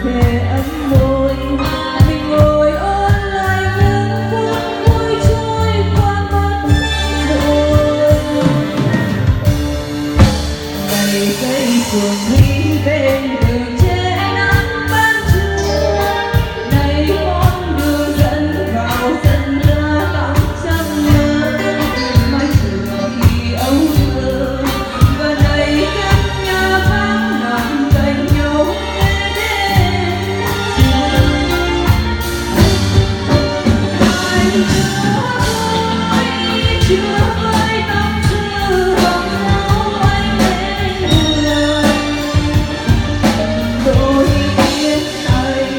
kề ấm môi mình ngồi ôn lại những phút vui trôi qua mất rồi. Ngày cây phượng huy bên đường che nắng ban trưa, này con đường dẫn vào sân ra tắm trăng mơ mái trường khi âu thơ và này căn nhà vắng nằm cạnh nhau nghe đêm. Ai chưa với tâm tư hồng máu anh lên lời, tôi biết anh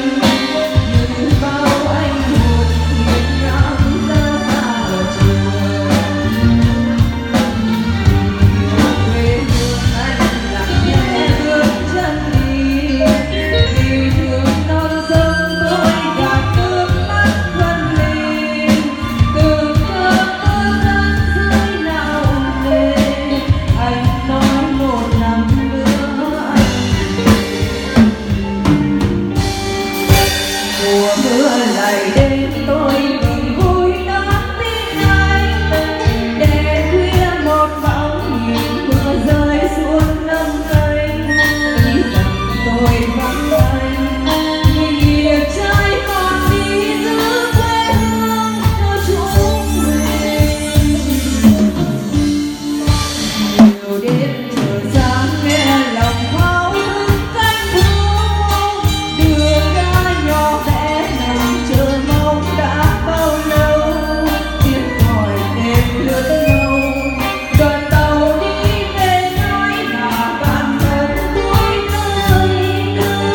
như bao anh hùng hiên ngang ra xa trường. Quê hương anh lặng lẽ bước chân đi, vì thương non sông tôi gạt nước mắt phân ly, từng cơn mưa rơi rơi nào nề. Anh nói một năm nữa anh mùa mưa lại đến tôi mừng vui đón tin anh, để khuya một bóng nhìn mưa rơi xuống nâng cánh, nghĩ rằng tôi vắng anh vì nghiệp trai còn đi giữ quê hương cho chúng mình. Nhiều đêm chờ sáng nghe lòng thao thức cánh thú, đường ga nhỏ bé nằm chờ mong đã bao lâu, tiếng hỏi đêm lướt lâu đoàn tàu đi về nói là bạn thân cuối nơi đâu.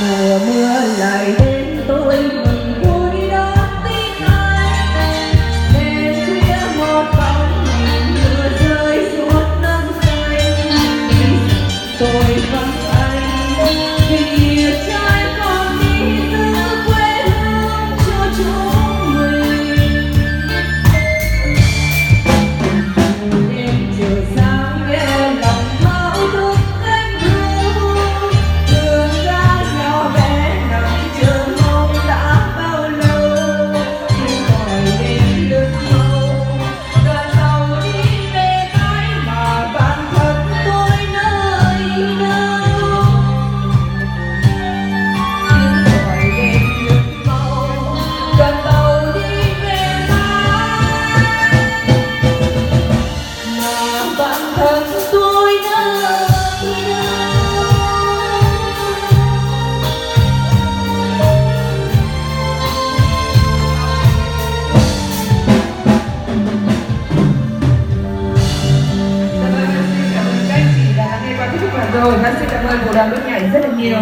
Mùa mưa lại đến tôi mừng vui đón tin anh, đêm khuya một bóng nhìn mưa rơi xuống nâng cánh, nghĩ rằng tôi vắng anh vì nghiệp trai còn đi giữ quê hương cho chúng mình. Đêm chiều sáng nghe lòng thao thức cánh thú, đường ra nhỏ bé nằm chờ mong đã bao lâu, tiếng gọi đêm lướt lâu đoàn tàu đi về mãi mà bạn thân tôi nơi đâu. Tiếng gọi đêm lướt lâu đoàn tàu đi về mãi mà bạn thân tôi nơi đâu. Rồi, bác xin cảm ơn cô đoàn lúc nhảy rất là nhiều.